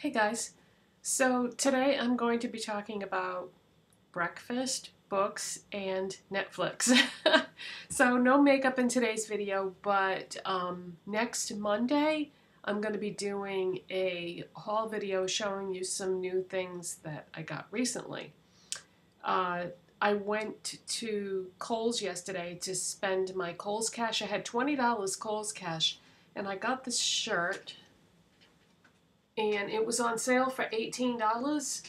Hey guys, so today I'm going to be talking about breakfast, books, and Netflix. So no makeup in today's video, but next Monday I'm going to be doing a haul video showing you some new things that I got recently. I went to Kohls yesterday to spend my Kohls cash. I had $20 Kohls cash, and I got this shirt. And it was on sale for $18.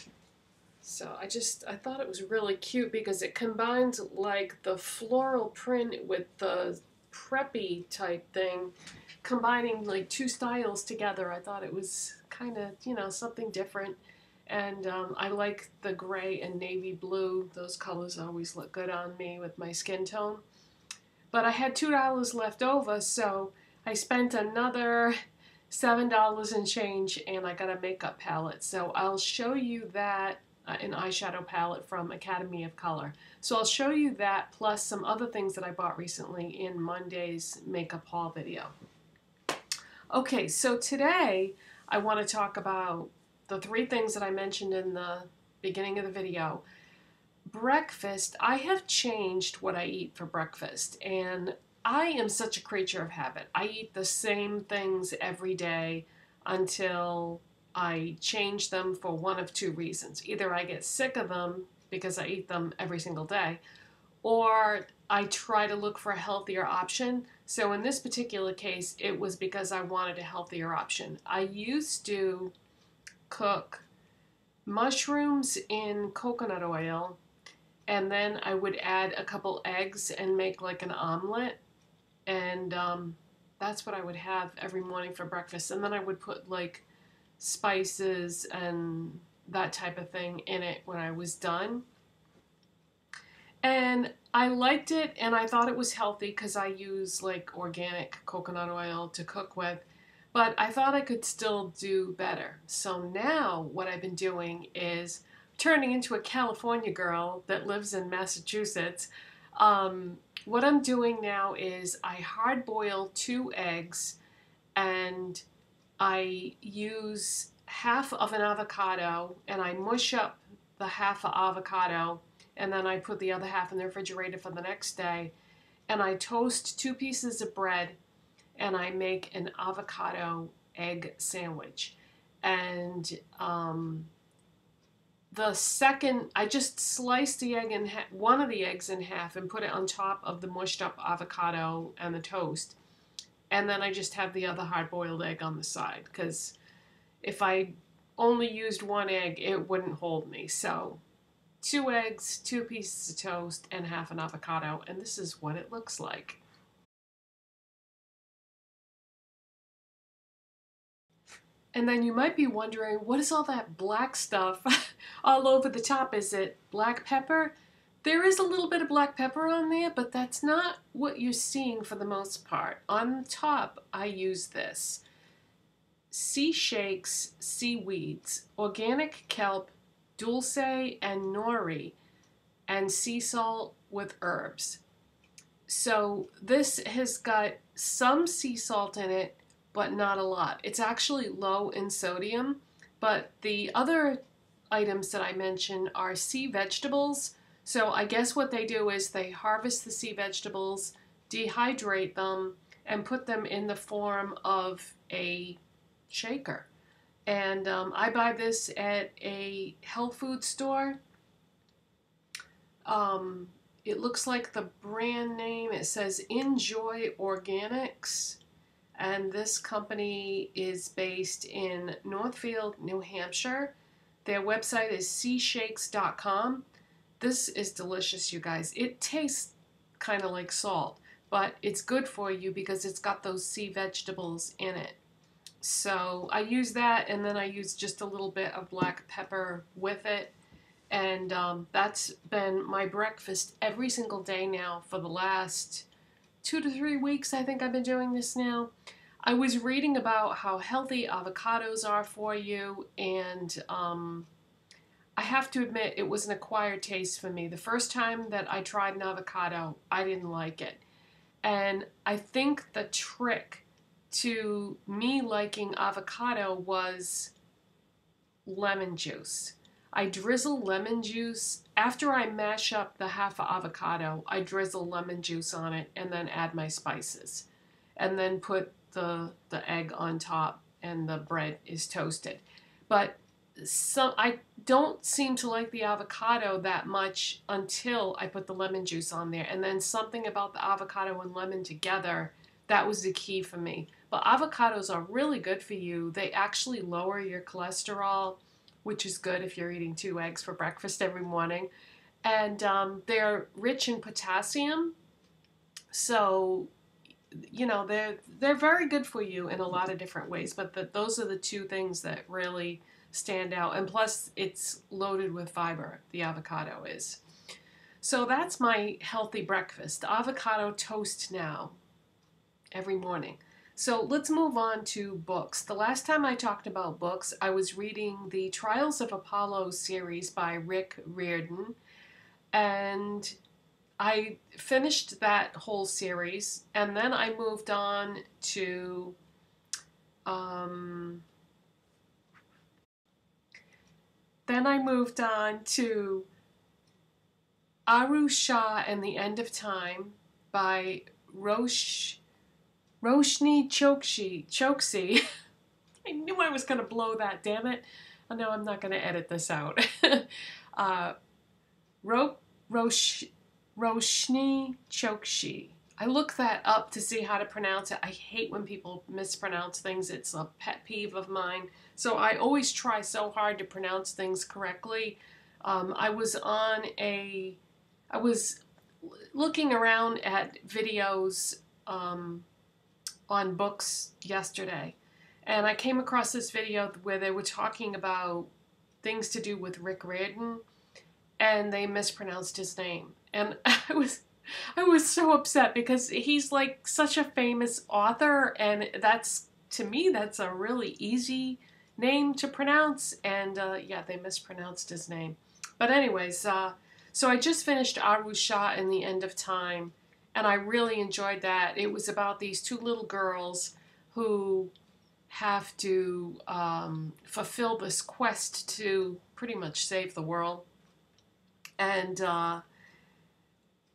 So I thought it was really cute because it combines like the floral print with the preppy type thing, combining like two styles together. I thought it was kind of, something different. And I like the gray and navy blue. Those colors always look good on me with my skin tone. But I had $2 left over, so I spent another $7 and change, and I got a makeup palette. So I'll show you that, an eyeshadow palette from Academy of Color. So I'll show you that plus some other things that I bought recently in Monday's makeup haul video. Okay, so today I want to talk about the three things that I mentioned in the beginning of the video. Breakfast, I have changed what I eat for breakfast, and I am such a creature of habit. I eat the same things every day until I change them for one of two reasons. Either I get sick of them because I eat them every single day, or I try to look for a healthier option. So in this particular case, it was because I wanted a healthier option. I used to cook mushrooms in coconut oil, and then I would add a couple eggs and make like an omelet. And that's what I would have every morning for breakfast. And then I would put like spices and that type of thing in it when I was done. And I liked it, and I thought it was healthy because I use like organic coconut oil to cook with. But I thought I could still do better. So now what I've been doing is turning into a California girl that lives in Massachusetts. What I'm doing now is I hard boil 2 eggs, and I use half of an avocado, and I mush up the half of avocado, and then I put the other half in the refrigerator for the next day, and I toast 2 pieces of bread, and I make an avocado egg sandwich. And I just slice the egg in one of the eggs in half and put it on top of the mushed up avocado and the toast. And then I just have the other hard-boiled egg on the side, because if I only used 1 egg, it wouldn't hold me. So 2 eggs, 2 pieces of toast, and half an avocado, and this is what it looks like. And then you might be wondering, what is all that black stuff all over the top? Is it black pepper? There is a little bit of black pepper on there, but that's not what you're seeing for the most part. On the top, I use this. Sea Shakes seaweeds, organic kelp, dulce, and nori, and sea salt with herbs. So this has got some sea salt in it, but not a lot. It's actually low in sodium, but the other items that I mentioned are sea vegetables. So I guess what they do is they harvest the sea vegetables, dehydrate them, and put them in the form of a shaker. And I buy this at a health food store. It looks like the brand name, it says Enjoy Organics. And this company is based in Northfield, New Hampshire. Their website is seashakes.com. This is delicious, you guys. It tastes kind of like salt, but it's good for you because it's got those sea vegetables in it. So I use that, and then I use just a little bit of black pepper with it. And that's been my breakfast every single day now for the last 2 to 3 weeks. I think I've been doing this now. I was reading about how healthy avocados are for you, and I have to admit it was an acquired taste for me. The first time that I tried an avocado, I didn't like it. And I think the trick to me liking avocado was lemon juice. I drizzle lemon juice. After I mash up the half avocado, I drizzle lemon juice on it and then add my spices. And then put the egg on top and the bread is toasted. But I don't seem to like the avocado that much until I put the lemon juice on there. And then something about the avocado and lemon together, that was the key for me. But avocados are really good for you. They actually lower your cholesterol, which is good if you're eating 2 eggs for breakfast every morning. And they're rich in potassium. So, you know, they're very good for you in a lot of different ways. But those are the 2 things that really stand out. And plus, it's loaded with fiber, the avocado is. So that's my healthy breakfast. Avocado toast now, every morning. So let's move on to books. The last time I talked about books, I was reading the Trials of Apollo series by Riordan, and I finished that whole series, and then I moved on to Alous, Shah and the End of Time by Roshani Chokshi. I knew I was going to blow that, damn it. Oh, no, I'm not going to edit this out. Roshani Chokshi. I looked that up to see how to pronounce it. I hate when people mispronounce things. It's a pet peeve of mine. So I always try so hard to pronounce things correctly. I was looking around at videos on books yesterday, and I came across this video where they were talking about things to do with Riordan, and they mispronounced his name. And I was so upset because he's like such a famous author, and to me that's a really easy name to pronounce, and yeah, they mispronounced his name. But anyways, so I just finished Alous, Shah and the End of Time, and I really enjoyed that. It was about these 2 little girls who have to fulfill this quest to pretty much save the world. And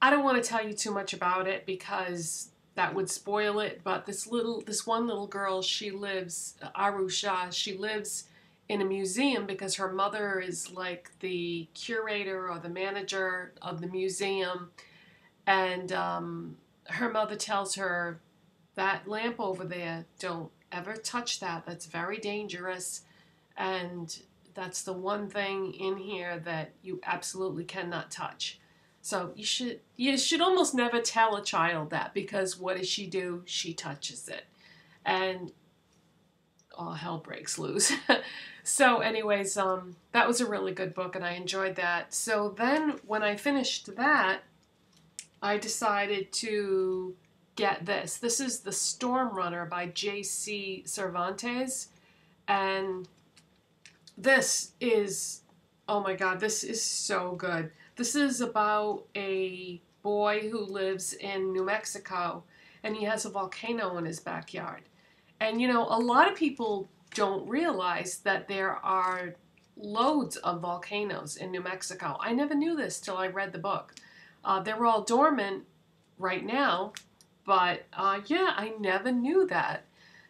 I don't want to tell you too much about it because that would spoil it, but this one little girl, she lives, Alous, Shah, she lives in a museum because her mother is like the curator or the manager of the museum, and her mother tells her, that lamp over there, don't ever touch that, that's very dangerous, and that's the one thing in here that you absolutely cannot touch. So you should almost never tell a child that, because what does she do? She touches it, and all hell breaks loose. So anyways, that was a really good book, and I enjoyed that. So then when I finished that, I decided to get this. This is The Storm Runner by J.C. Cervantes, and this is, oh my god, this is so good. This is about a boy who lives in New Mexico, and he has a volcano in his backyard. And you know, a lot of people don't realize that there are loads of volcanoes in New Mexico. I never knew this till I read the book. They're all dormant right now, but yeah, I never knew that.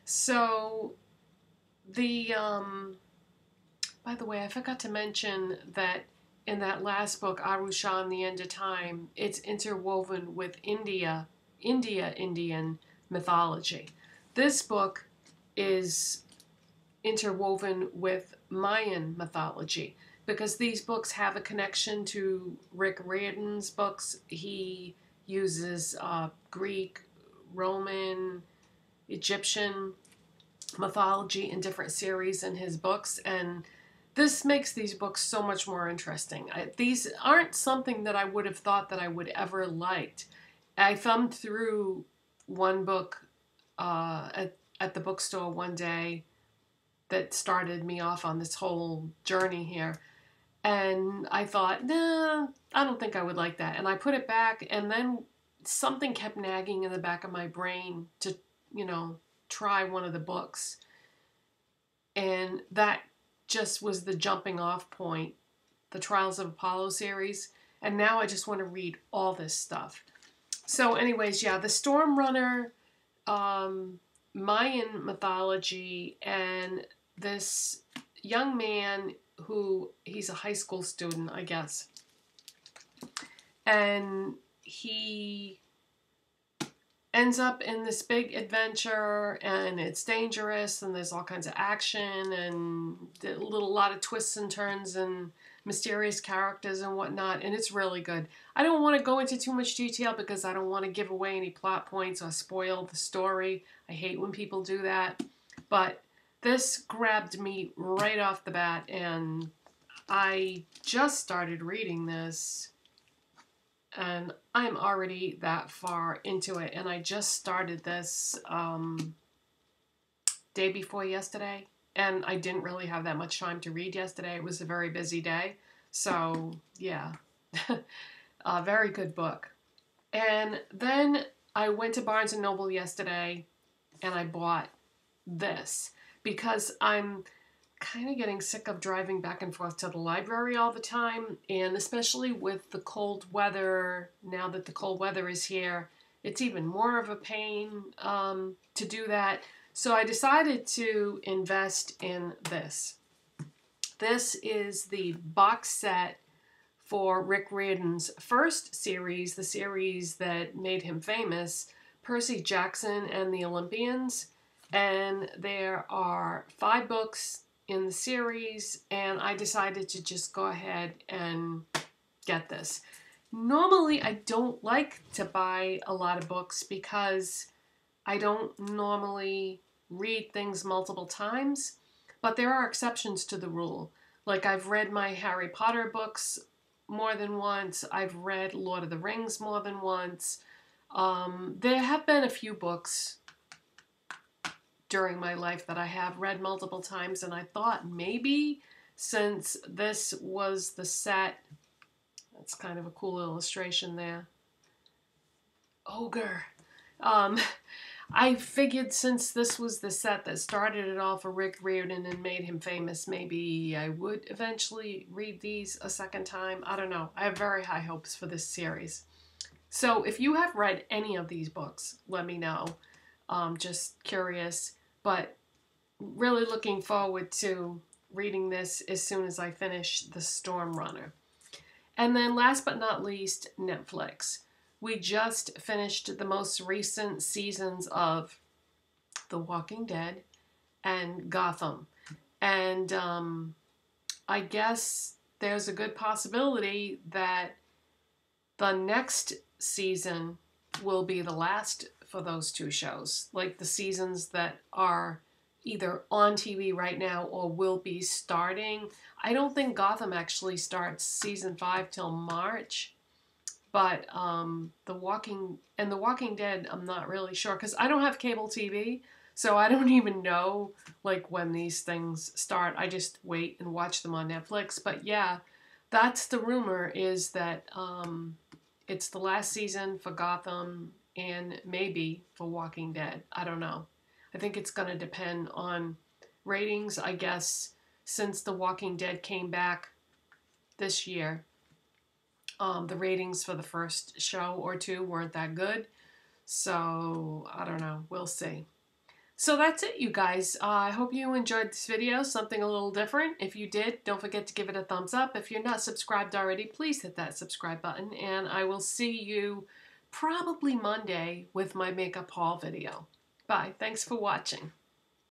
So by the way, I forgot to mention that in that last book, Alous, Shah and the End of Time, it's interwoven with Indian mythology. This book is interwoven with Mayan mythology because these books have a connection to Riordan's books. He uses Greek, Roman, Egyptian mythology in different series in his books, and this makes these books so much more interesting. These aren't something that I would have thought that I would ever liked. I thumbed through one book at the bookstore one day that started me off on this whole journey here, and I thought, nah, I don't think I would like that. And I put it back, and then something kept nagging in the back of my brain to, you know, try one of the books. And that just was the jumping off point, the Trials of Apollo series, and now I just want to read all this stuff. So anyways, yeah, the Storm Runner, Mayan mythology, and this young man who, he's a high school student, I guess, and he ends up in this big adventure, and it's dangerous, and there's all kinds of action, and a lot of twists and turns, and mysterious characters and whatnot, and it's really good. I don't want to go into too much detail because I don't want to give away any plot points or spoil the story. I hate when people do that, but this grabbed me right off the bat, and I just started reading this, and I'm already that far into it, and I just started this day before yesterday, and I didn't really have that much time to read yesterday. It was a very busy day, so yeah, a very good book. And then I went to Barnes & Noble yesterday, and I bought this because I'm kind of getting sick of driving back and forth to the library all the time, and especially with the cold weather, now that the cold weather is here, it's even more of a pain to do that. So I decided to invest in this. This is the box set for Rick Riordan's first series, the series that made him famous, Percy Jackson and the Olympians. And there are 5 books in the series, and I decided to just go ahead and get this. Normally, I don't like to buy a lot of books because I don't normally read things multiple times, but there are exceptions to the rule. Like, I've read my Harry Potter books more than once. I've read Lord of the Rings more than once. There have been a few books during my life that I have read multiple times, and I thought maybe since this was the set, that's kind of a cool illustration there, ogre, I figured since this was the set that started it all for Rick Riordan and made him famous, maybe I would eventually read these a second time. I don't know. I have very high hopes for this series. So if you have read any of these books, let me know. Just curious, but really looking forward to reading this as soon as I finish The Storm Runner. And then last but not least, Netflix. We just finished the most recent seasons of The Walking Dead and Gotham. And I guess there's a good possibility that the next season will be the last for those 2 shows. Like the seasons that are either on TV right now or will be starting. I don't think Gotham actually starts season 5 till March. But The Walking Dead, I'm not really sure because I don't have cable TV, so I don't even know like when these things start. I just wait and watch them on Netflix. But yeah, that's the rumor, is that it's the last season for Gotham and maybe for Walking Dead. I don't know. I think it's going to depend on ratings, I guess, since The Walking Dead came back this year. The ratings for the first show or 2 weren't that good. So, I don't know. We'll see. So that's it, you guys. I hope you enjoyed this video, something a little different. If you did, don't forget to give it a thumbs up. If you're not subscribed already, please hit that subscribe button. And I will see you probably Monday with my makeup haul video. Bye. Thanks for watching.